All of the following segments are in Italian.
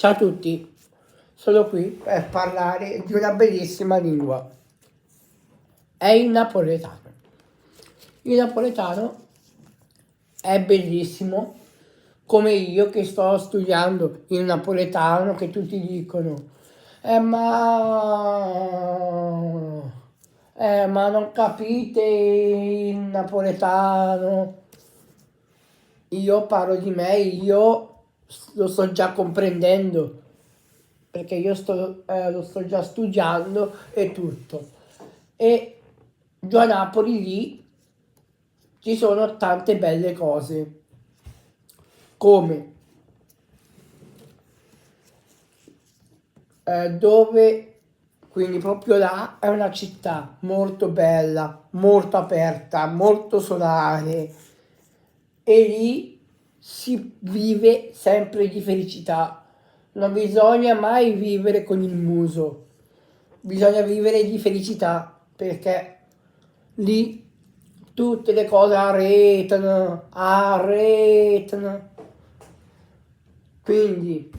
Ciao a tutti, sono qui per parlare di una bellissima lingua. È il napoletano. Il napoletano è bellissimo, come io che sto studiando il napoletano, che tutti dicono ma non capite il napoletano. Io parlo di me, io lo sto già comprendendo, perché io lo sto già studiando e tutto. E giù a Napoli lì ci sono tante belle cose, come dove, quindi proprio là, è una città molto bella, molto aperta, molto solare, e lì si vive sempre di felicità. Non bisogna mai vivere con il muso, bisogna vivere di felicità, perché lì tutte le cose arretano. Quindi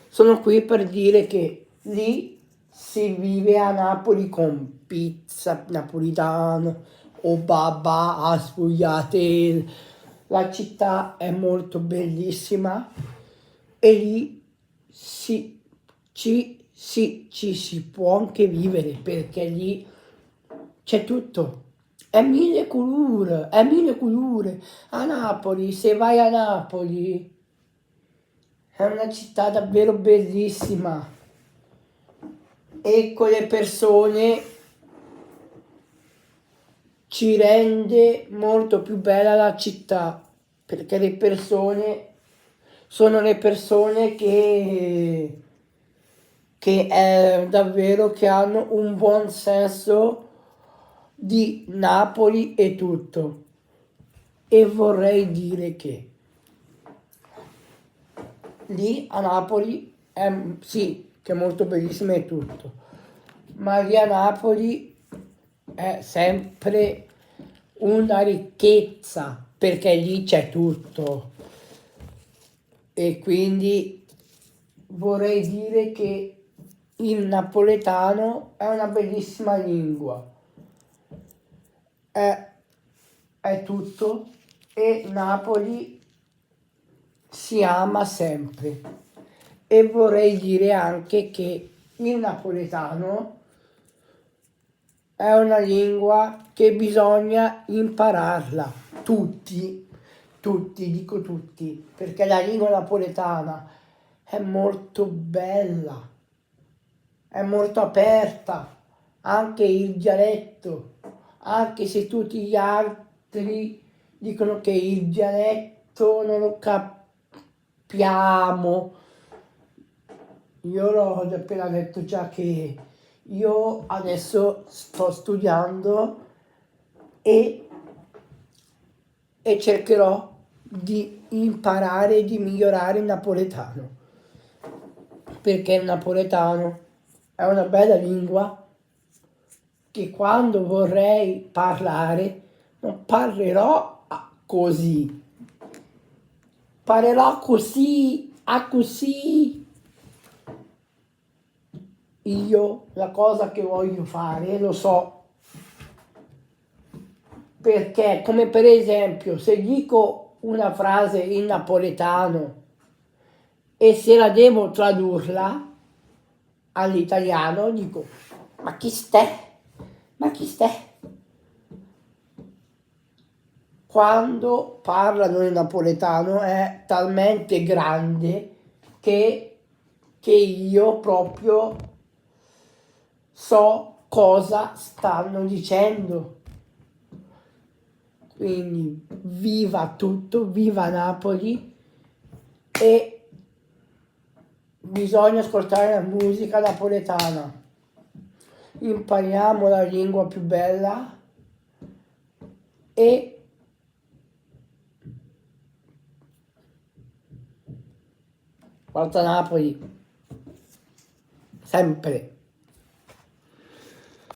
sono qui per dire che lì si vive a Napoli con pizza napolitano o babà, sfogliate. La città è molto bellissima e lì ci si può anche vivere, perché lì c'è tutto. È mille colore, è mille colore. A Napoli, se vai a Napoli, è una città davvero bellissima e con le persone ci rende molto più bella la città, perché le persone sono le persone che davvero che hanno un buon senso di Napoli e tutto. E vorrei dire che lì a Napoli sì, che è molto bellissima e tutto, ma lì a Napoli è sempre una ricchezza, perché lì c'è tutto. E quindi vorrei dire che il napoletano è una bellissima lingua, è tutto, e Napoli si ama sempre. E vorrei dire anche che il napoletano è una lingua che bisogna impararla, tutti, dico tutti, perché la lingua napoletana è molto bella, è molto aperta, anche il dialetto, anche se tutti gli altri dicono che il dialetto non lo capiamo. Io l'ho appena detto già che io adesso sto studiando e cercherò di imparare e di migliorare il napoletano, perché il napoletano è una bella lingua che quando vorrei parlare non parlerò così, parlerò così, a così. Io la cosa che voglio fare lo so, perché come per esempio se dico una frase in napoletano e se la devo tradurla all'italiano dico ma chi stai? Ma chi stai? Quando parlano in napoletano è talmente grande che io proprio so cosa stanno dicendo. Quindi viva tutto, viva Napoli, e bisogna ascoltare la musica napoletana. Impariamo la lingua più bella e forza Napoli, sempre.